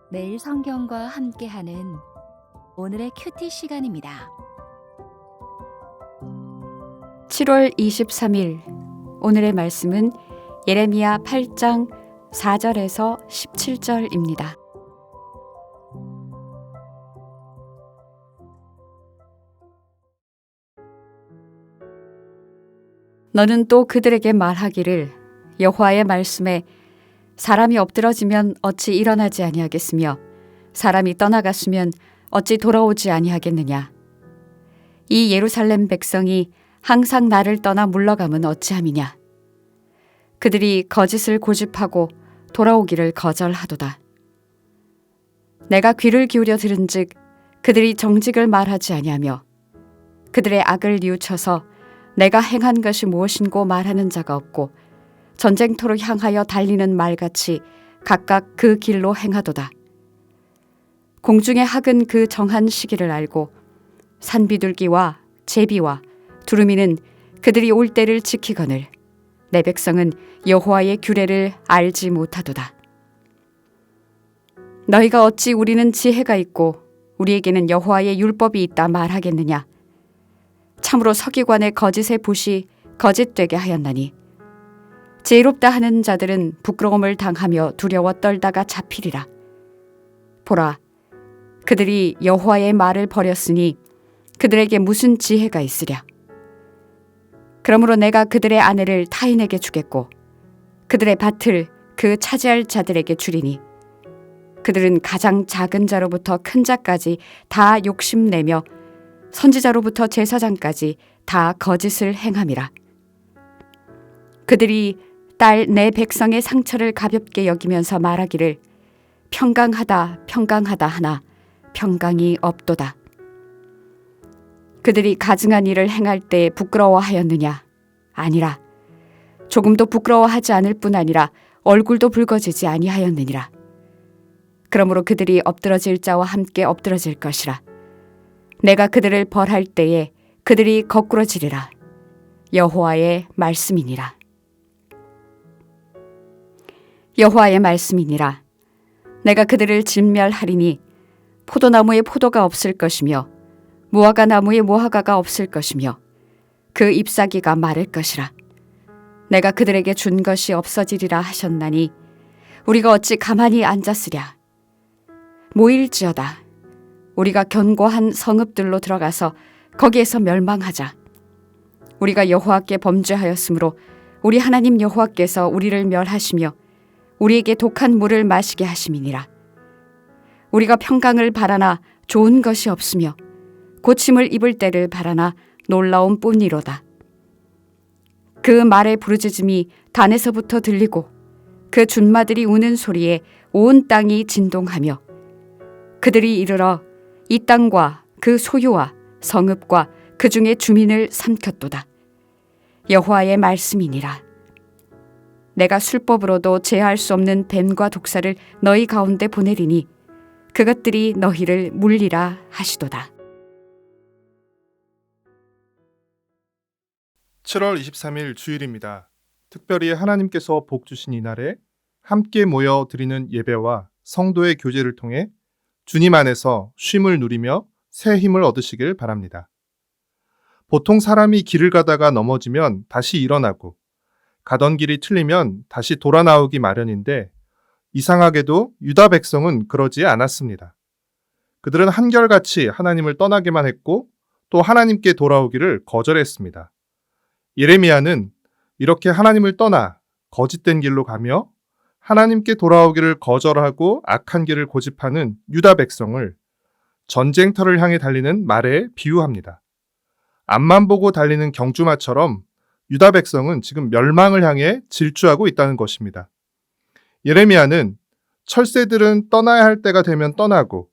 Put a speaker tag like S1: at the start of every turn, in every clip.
S1: 매일 성경과 함께하는 오늘의 큐티 시간입니다.
S2: 7월 23일 오늘의 말씀은 예레미야 8장 4절에서 17절입니다. 너는 또 그들에게 말하기를 여호와의 말씀에 사람이 엎드러지면 어찌 일어나지 아니하겠으며 사람이 떠나갔으면 어찌 돌아오지 아니하겠느냐. 이 예루살렘 백성이 항상 나를 떠나 물러가면 어찌함이냐. 그들이 거짓을 고집하고 돌아오기를 거절하도다. 내가 귀를 기울여 들은즉 그들이 정직을 말하지 아니하며 그들의 악을 뉘우쳐서 내가 행한 것이 무엇인고 말하는 자가 없고 전쟁터로 향하여 달리는 말같이 각각 그 길로 행하도다. 공중의 학은 그 정한 시기를 알고 산비둘기와 제비와 두루미는 그들이 올 때를 지키거늘 내 백성은 여호와의 규례를 알지 못하도다. 너희가 어찌 우리는 지혜가 있고 우리에게는 여호와의 율법이 있다 말하겠느냐. 참으로 서기관의 거짓의 붓이 거짓되게 하였나니 지혜롭다 하는 자들은 부끄러움을 당하며 두려워 떨다가 잡히리라. 보라, 그들이 여호와의 말을 버렸으니 그들에게 무슨 지혜가 있으랴. 그러므로 내가 그들의 아내를 타인에게 주겠고 그들의 밭을 그 차지할 자들에게 주리니 그들은 가장 작은 자로부터 큰 자까지 다 욕심내며 선지자로부터 제사장까지 다 거짓을 행함이라. 그들이 딸 내 백성의 상처를 가볍게 여기면서 말하기를 평강하다 평강하다 하나 평강이 없도다. 그들이 가증한 일을 행할 때 부끄러워하였느냐? 아니라 조금도 부끄러워하지 않을 뿐 아니라 얼굴도 붉어지지 아니하였느니라. 그러므로 그들이 엎드러질 자와 함께 엎드러질 것이라. 내가 그들을 벌할 때에 그들이 거꾸러지리라. 여호와의 말씀이니라. 여호와의 말씀이니라. 내가 그들을 진멸하리니 포도나무에 포도가 없을 것이며 무화과 나무에 무화과가 없을 것이며 그 잎사귀가 마를 것이라. 내가 그들에게 준 것이 없어지리라 하셨나니 우리가 어찌 가만히 앉았으랴. 모일지어다. 우리가 견고한 성읍들로 들어가서 거기에서 멸망하자. 우리가 여호와께 범죄하였으므로 우리 하나님 여호와께서 우리를 멸하시며 우리에게 독한 물을 마시게 하심이니라. 우리가 평강을 바라나 좋은 것이 없으며 고침을 입을 때를 바라나 놀라움 뿐이로다. 그 말의 부르짖음이 단에서부터 들리고 그 준마들이 우는 소리에 온 땅이 진동하며 그들이 이르러 이 땅과 그 소유와 성읍과 그 중에 주민을 삼켰도다. 여호와의 말씀이니라. 내가 술법으로도 제할 수 없는 뱀과 독사를 너희 가운데 보내리니 그것들이 너희를 물리라 하시도다.
S3: 7월 23일 주일입니다. 특별히 하나님께서 복 주신 이날에 함께 모여 드리는 예배와 성도의 교제를 통해 주님 안에서 쉼을 누리며 새 힘을 얻으시길 바랍니다. 보통 사람이 길을 가다가 넘어지면 다시 일어나고 가던 길이 틀리면 다시 돌아 나오기 마련인데 이상하게도 유다 백성은 그러지 않았습니다. 그들은 한결같이 하나님을 떠나기만 했고 또 하나님께 돌아오기를 거절했습니다. 예레미야는 이렇게 하나님을 떠나 거짓된 길로 가며 하나님께 돌아오기를 거절하고 악한 길을 고집하는 유다 백성을 전쟁터를 향해 달리는 말에 비유합니다. 앞만 보고 달리는 경주마처럼 유다 백성은 지금 멸망을 향해 질주하고 있다는 것입니다. 예레미야는 철새들은 떠나야 할 때가 되면 떠나고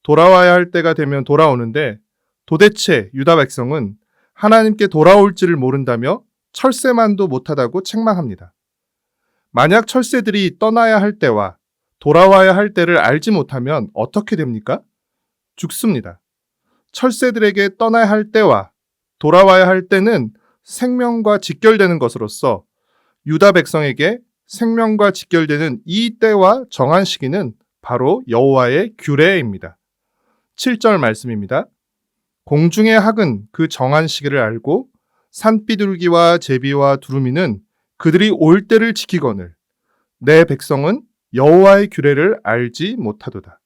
S3: 돌아와야 할 때가 되면 돌아오는데 도대체 유다 백성은 하나님께 돌아올지를 모른다며 철새만도 못하다고 책망합니다. 만약 철새들이 떠나야 할 때와 돌아와야 할 때를 알지 못하면 어떻게 됩니까? 죽습니다. 철새들에게 떠나야 할 때와 돌아와야 할 때는 생명과 직결되는 것으로서 유다 백성에게 생명과 직결되는 이 때와 정한 시기는 바로 여호와의 규례입니다. 7절 말씀입니다. 공중의 학은 그 정한 시기를 알고 산비둘기와 제비와 두루미는 그들이 올 때를 지키거늘 내 백성은 여호와의 규례를 알지 못하도다.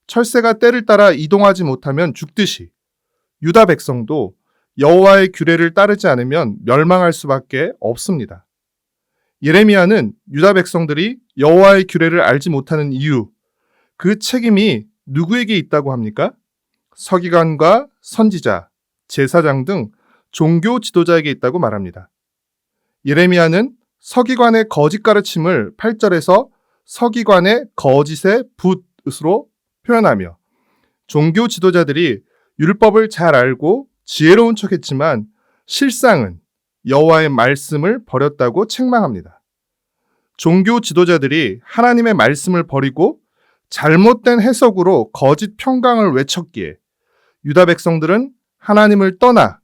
S3: 철새가 때를 따라 이동하지 못하면 죽듯이 유다 백성도 여호와의 규례를 따르지 않으면 멸망할 수밖에 없습니다. 예레미야는 유다 백성들이 여호와의 규례를 알지 못하는 이유, 그 책임이 누구에게 있다고 합니까? 서기관과 선지자, 제사장 등 종교 지도자에게 있다고 말합니다. 예레미야는 서기관의 거짓 가르침을 8절에서 서기관의 거짓의 붓으로 표현하며 종교 지도자들이 율법을 잘 알고 지혜로운 척했지만 실상은 여호와의 말씀을 버렸다고 책망합니다. 종교 지도자들이 하나님의 말씀을 버리고 잘못된 해석으로 거짓 평강을 외쳤기에 유다 백성들은 하나님을 떠나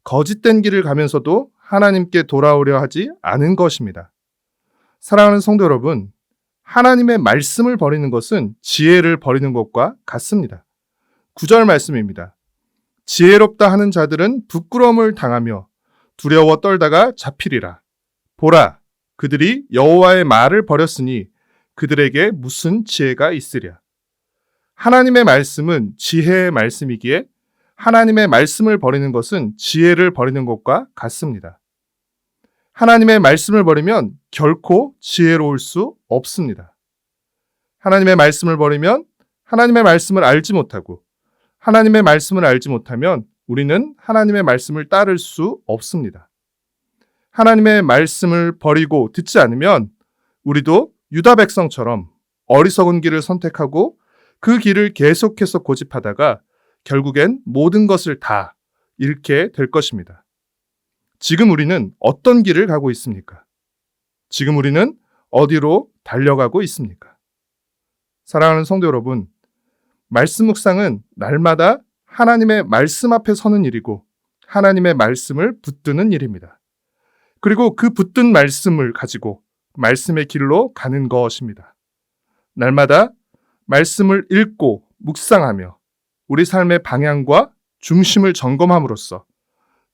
S3: 거짓된 길을 가면서도 하나님께 돌아오려 하지 않은 것입니다. 사랑하는 성도 여러분, 하나님의 말씀을 버리는 것은 지혜를 버리는 것과 같습니다. 9절 말씀입니다. 지혜롭다 하는 자들은 부끄러움을 당하며 두려워 떨다가 잡히리라. 보라, 그들이 여호와의 말을 버렸으니 그들에게 무슨 지혜가 있으랴. 하나님의 말씀은 지혜의 말씀이기에 하나님의 말씀을 버리는 것은 지혜를 버리는 것과 같습니다. 하나님의 말씀을 버리면 결코 지혜로울 수 없습니다. 하나님의 말씀을 버리면 하나님의 말씀을 알지 못하고 하나님의 말씀을 알지 못하면 우리는 하나님의 말씀을 따를 수 없습니다. 하나님의 말씀을 버리고 듣지 않으면 우리도 유다 백성처럼 어리석은 길을 선택하고 그 길을 계속해서 고집하다가 결국엔 모든 것을 다 잃게 될 것입니다. 지금 우리는 어떤 길을 가고 있습니까? 지금 우리는 어디로 달려가고 있습니까? 사랑하는 성도 여러분, 말씀 묵상은 날마다 하나님의 말씀 앞에 서는 일이고 하나님의 말씀을 붙드는 일입니다. 그리고 그 붙든 말씀을 가지고 말씀의 길로 가는 것입니다. 날마다 말씀을 읽고 묵상하며 우리 삶의 방향과 중심을 점검함으로써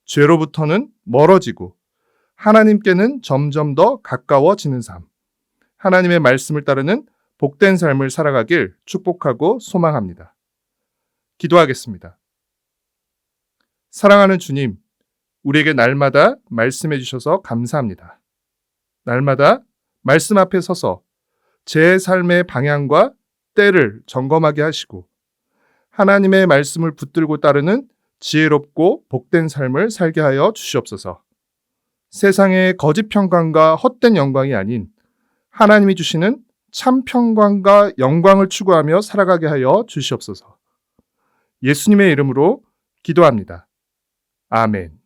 S3: 죄로부터는 멀어지고 하나님께는 점점 더 가까워지는 삶, 하나님의 말씀을 따르는 복된 삶을 살아가길 축복하고 소망합니다. 기도하겠습니다. 사랑하는 주님, 우리에게 날마다 말씀해 주셔서 감사합니다. 날마다 말씀 앞에 서서 제 삶의 방향과 때를 점검하게 하시고 하나님의 말씀을 붙들고 따르는 지혜롭고 복된 삶을 살게 하여 주시옵소서. 세상의 거짓 평강과 헛된 영광이 아닌 하나님이 주시는 참 평강과 영광을 추구하며 살아가게 하여 주시옵소서. 예수님의 이름으로 기도합니다. 아멘.